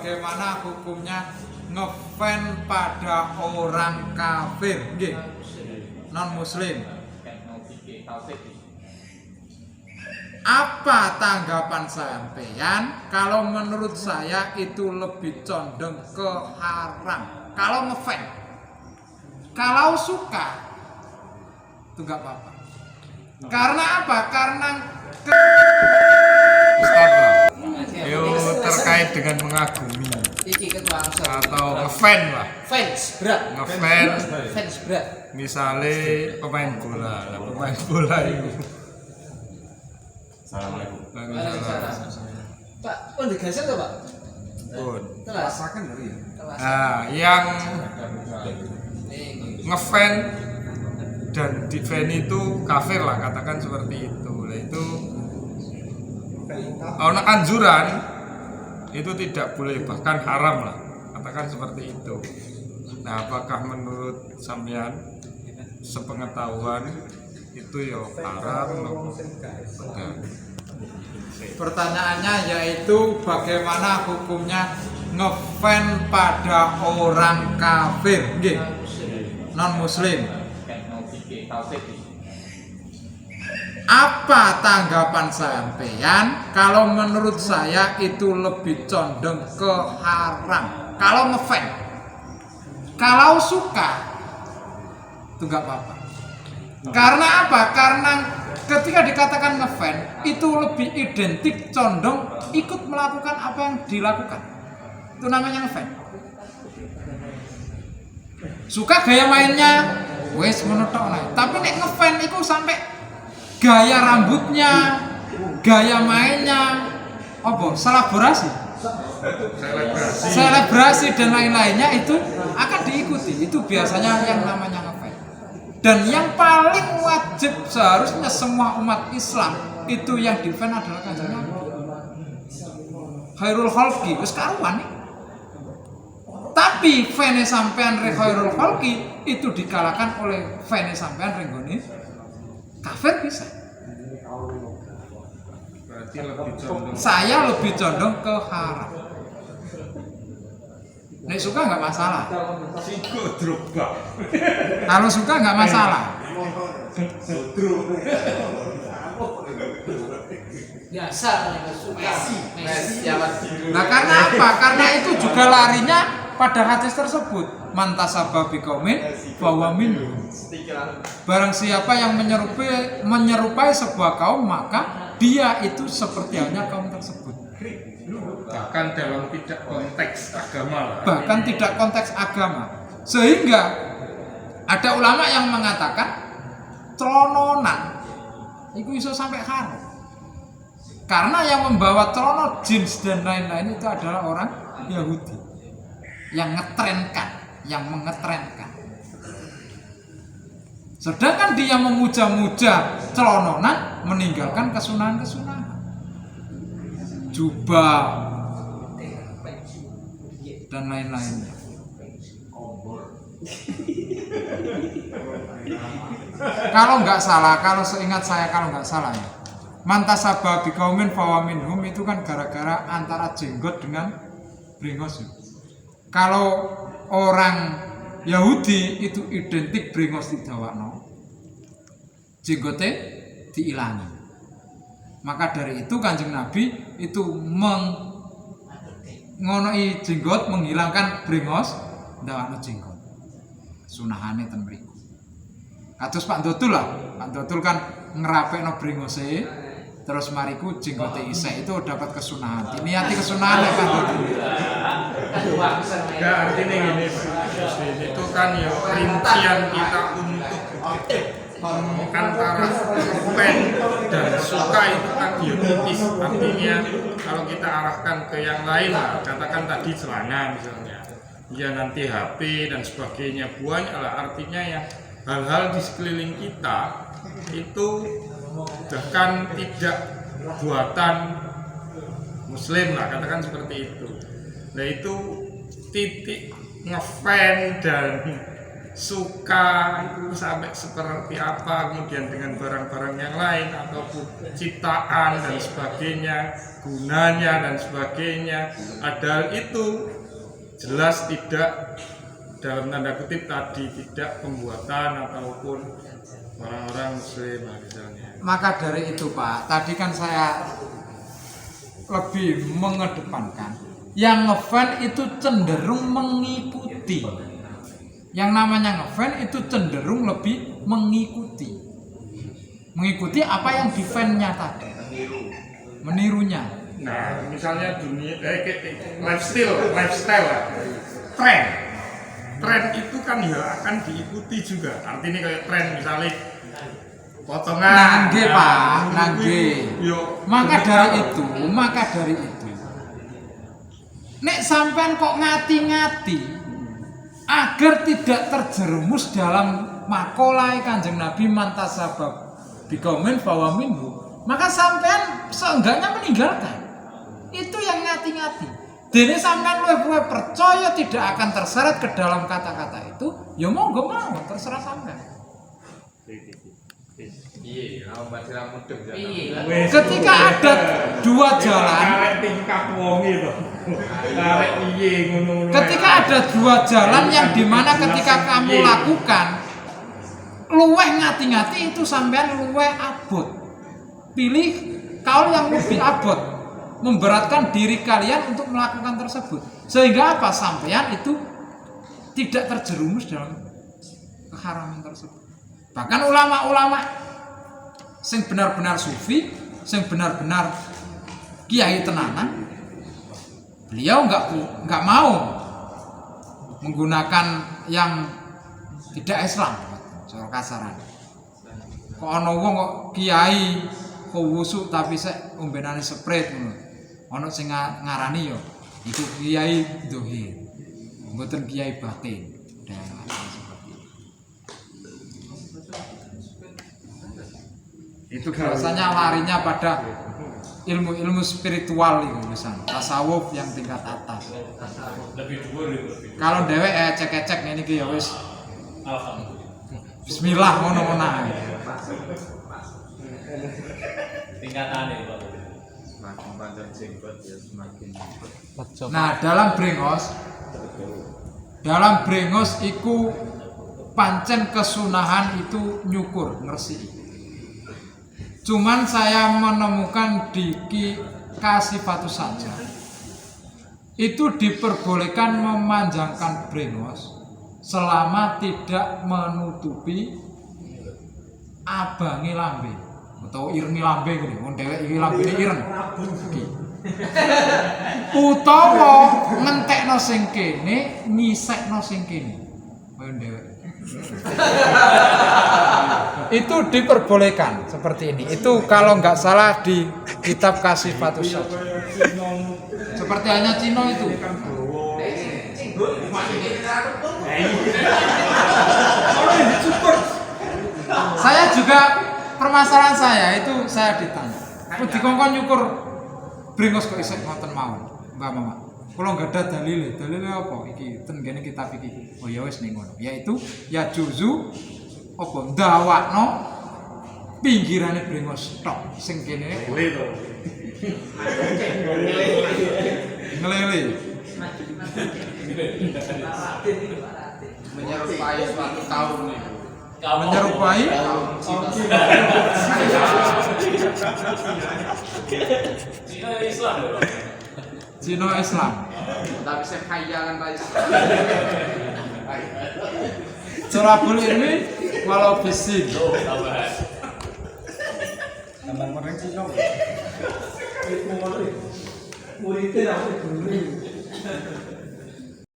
bagaimana hukumnya ngefan pada orang kafir, non muslim. Apa tanggapan sampean? Kalau menurut saya itu lebih condong ke haram. Kalau ngefan, kalau suka itu nggak apa-apa. Karena apa? Karena Ustaz terkait dengan mengagumi atau ngefan lah. Fans berat. Ngefan, Fans berat. misalnya pemain bola, lah pemain bola itu. Assalamualaikum. Pak, pendegasan tuh Pak? Pun. Rasakan dari. Nah, yang ngefan dan defan itu kafir lah, katakan seperti itu. Nah, itu ono anjuran itu tidak boleh, bahkan haram lah, katakan seperti itu. Nah, apakah menurut sampean sepengetahuan itu ya haram atau enggak? pertanyaannya yaitu bagaimana hukumnya ngefan pada orang kafir, non muslim. Apa tanggapan sampean? Kalau menurut saya itu lebih condong ke haram. Kalau ngefan, kalau suka itu nggak apa-apa. Karena apa? Karena ketika dikatakan ngefan itu lebih identik condong ikut melakukan apa yang dilakukan. Itu namanya ngefan. Suka gaya mainnya, wes menutok naik. Tapi nek ngefan itu sampai gaya rambutnya, gaya mainnya, apa? Selebrasi dan lain-lainnya itu akan diikuti. Itu biasanya yang namanya ngefan. Dan yang paling wajib seharusnya semua umat Islam itu yang di-fan adalah Kanjeng Nabi. Khairul khalqi wis karuan nih. Tapi fane sampean re khairul khalqi itu dikalahkan oleh fane sampean renggone kafir bisa. Berarti lebih condong. Saya lebih condong ke haram. Nek suka nggak masalah. Siko drogba. Kalau suka nggak masalah. Biasa nih suka. Messi. Nah karena apa? Karena itu juga larinya pada hadis tersebut. Mantasaba biqaumin fahuwa minhum. Barang siapa yang menyerupai sebuah kaum, maka dia itu seperti halnya kaum tersebut. Bahkan dalam tidak konteks agama lah. Bahkan tidak konteks agama. Sehingga ada ulama yang mengatakan celononan itu bisa sampai haram. Karena yang membawa celana jeans dan lain-lain itu adalah orang Yahudi yang ngetrenkan, yang mengetrenkan. Sedangkan dia memuja-muja celononan, meninggalkan kesunahan-kesunahan. Jubah dan lain-lainnya. Kalau nggak salah, kalau seingat saya kalau nggak salah ya, mantasaba biqaumin fahuwa minhum itu kan gara-gara antara jenggot dengan brengos. Kalau orang Yahudi itu identik brengos didawakno, jenggote diilangi. Maka dari itu Kanjeng Nabi itu ngonoi jenggot, menghilangkan brengos, ndawakno jenggot. Sunahane ten mriku. Kados Pak Dotul lah. Pak Dotul kan ngerapekno brengose, terus mariku jenggote isek itu dapat kesunahan. Diniati kesunahan ya Pak Dotul. Enggak, artinya gini Pak. Itu kan ya rincian kita untuk antara fan dan suka itu kan diotis. Artinya kalau kita arahkan ke yang lain lah, katakan tadi celana misalnya, ya nanti HP dan sebagainya, banyak lah. Artinya ya hal-hal di sekeliling kita itu bahkan tidak buatan muslim lah, katakan seperti itu. Nah itu titik ngefan dan suka itu sampai seperti apa, kemudian dengan barang-barang yang lain ataupun ciptaan dan sebagainya, gunanya dan sebagainya, padahal itu jelas tidak, dalam tanda kutip tadi, tidak pembuatan ataupun orang-orang muslim misalnya. Maka dari itu Pak, tadi kan saya lebih mengedepankan yang ngefan itu cenderung mengikuti. Yang namanya ngefan itu cenderung lebih mengikuti. Mengikuti apa yang di fan-nya tadi. Menirunya. Nah, misalnya dunia lifestyle, tren itu kan ya akan diikuti juga. Artinya kayak tren misalnya potongan. Nangge Pak, nangge. Yo, Maka dari itu, nek sampean kok ngati-ngati agar tidak terjerumus dalam makalah Kanjeng Nabi mantasabab bikomen bahwa minhu, maka sampean seenggaknya meninggalkan. Itu yang ngati-ngati. Dene sampean luwih percaya tidak akan terseret ke dalam kata-kata itu, ya monggo mawon terserah sampean. Ketika ada dua jalan, ketika ada dua jalan yang dimana ketika kamu lakukan luweh ngati-ngati, itu sampean luweh abot. Pilih kaul yang lebih abot, memberatkan diri kalian untuk melakukan tersebut, sehingga apa, sampean itu tidak terjerumus dalam keharaman tersebut. Bahkan ulama-ulama sing benar-benar sufi, sing benar-benar kiai tenanan, beliau nggak mau menggunakan yang tidak Islam, cara kasaran. Kok ana wong kok kiai kok wusuk tapi sek ombenane sprite ngono. Ana sing ngarani yo iku kiai dohir, mboten kiai batin. Itu biasanya larinya pada ilmu-ilmu spiritual itu, misalnya tasawuf yang tingkat atas. Kalau dewek cek-cek ini ki ya wis bismillah ngono-ngono ae. Tingkatane Pak. Semakin panjang jenggot ya semakin. Nah, dalam brengos iku pancen kesunahan itu nyukur ngresiki. Cuman saya menemukan di Kasifatus saja itu diperbolehkan memanjangkan brengos selama tidak menutupi abangi lambe atau ireng lambe gini, wong dhewek iki lambene ireng. Utawa ngentekno sing kene, nyisekno sing kene. Wong dhewek. Itu diperbolehkan seperti ini. Itu kalau nggak salah di kitab Kasifatus saja. Seperti hanya Cino itu. Saya juga permasalahan saya itu saya ditanya. Kok dikongkon nyukur brengos kok isek ngoten mawon, Mbak Mama. Kalau nggak ada dalilnya apa? Iki tenggene kitab iki. Oh ya wis ning ngono. Yaitu ya juzu apa ndawakno pinggirane brengos tok sing kene ngelele Menyerupai suatu kaum itu. menyerupai Cino Islam. Tapi saya kaya kan Pak. Curabul ini walau bising. Tambang orang Cina. Muridnya apa dulu?